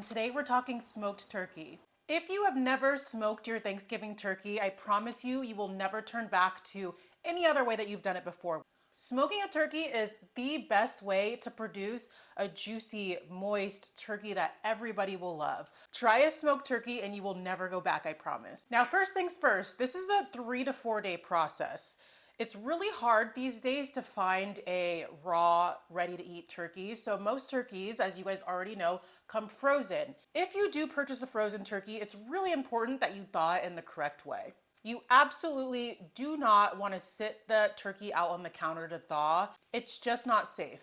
Today we're talking smoked turkey. If you have never smoked your Thanksgiving turkey, I promise you, you will never turn back to any other way that you've done it before. Smoking a turkey is the best way to produce a juicy, moist turkey that everybody will love. Try a smoked turkey and you will never go back, I promise. Now, first things first, this is a 3 to 4 day process. It's really hard these days to find a raw, ready to eat turkey. So most turkeys, as you guys already know, come frozen. If you do purchase a frozen turkey, it's really important that you thaw it in the correct way. You absolutely do not want to sit the turkey out on the counter to thaw. It's just not safe.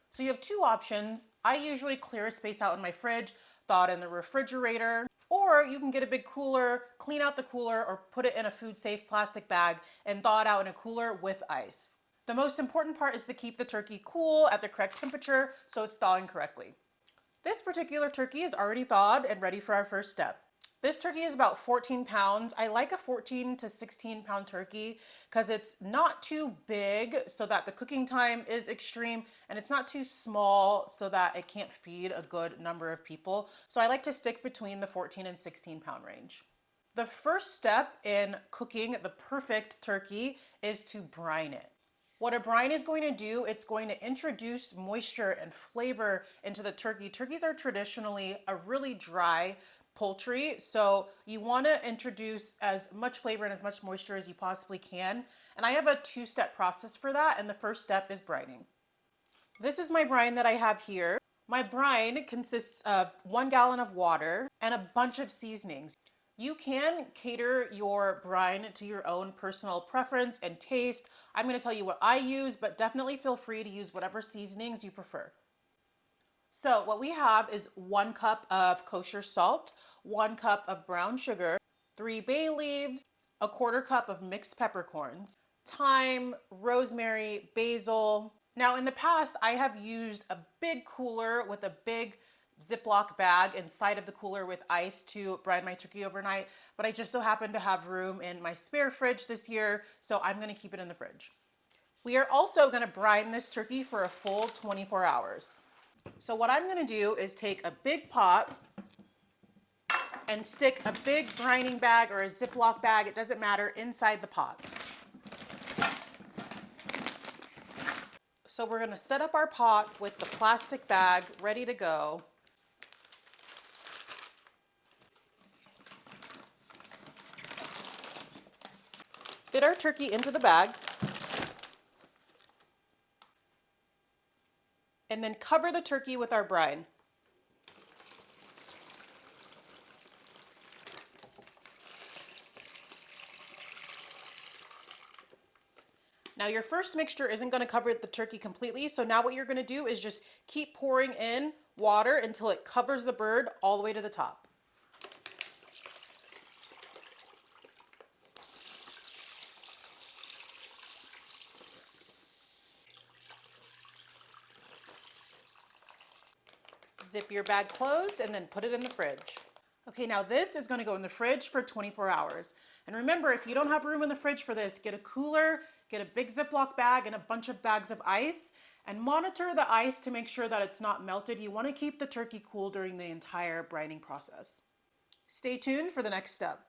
So you have two options. I usually clear a space out in my fridge, thaw it in the refrigerator, or you can get a big cooler, clean out the cooler, or put it in a food safe plastic bag and thaw it out in a cooler with ice. The most important part is to keep the turkey cool at the correct temperature so it's thawing correctly. This particular turkey is already thawed and ready for our first step. This turkey is about 14 pounds. I like a 14 to 16 pound turkey because it's not too big so that the cooking time is extreme, and it's not too small so that it can't feed a good number of people. So I like to stick between the 14 and 16 pound range. The first step in cooking the perfect turkey is to brine it. What a brine is going to do, it's going to introduce moisture and flavor into the turkey. Turkeys are traditionally a really dry poultry, so you want to introduce as much flavor and as much moisture as you possibly can. And I have a two-step process for that, and the first step is brining. This is my brine that I have here. My brine consists of 1 gallon of water and a bunch of seasonings. You can cater your brine to your own personal preference and taste. I'm going to tell you what I use, but definitely feel free to use whatever seasonings you prefer. So what we have is 1 cup of kosher salt, 1 cup of brown sugar, 3 bay leaves, a 1/4 cup of mixed peppercorns, thyme, rosemary, basil. Now in the past, I have used a big cooler with a big Ziploc bag inside of the cooler with ice to brine my turkey overnight, but I just so happen to have room in my spare fridge this year, so I'm going to keep it in the fridge. We are also going to brine this turkey for a full 24 hours. So what I'm going to do is take a big pot and stick a big brining bag or a Ziploc bag, it doesn't matter, inside the pot. So we're going to set up our pot with the plastic bag ready to go. Fit our turkey into the bag. And then cover the turkey with our brine. Now your first mixture isn't going to cover the turkey completely, so now what you're going to do is just keep pouring in water until it covers the bird all the way to the top. Zip your bag closed and then put it in the fridge. Okay, now this is going to go in the fridge for 24 hours. And remember, if you don't have room in the fridge for this, get a cooler, get a big Ziploc bag and a bunch of bags of ice, and monitor the ice to make sure that it's not melted. You want to keep the turkey cool during the entire brining process. Stay tuned for the next step.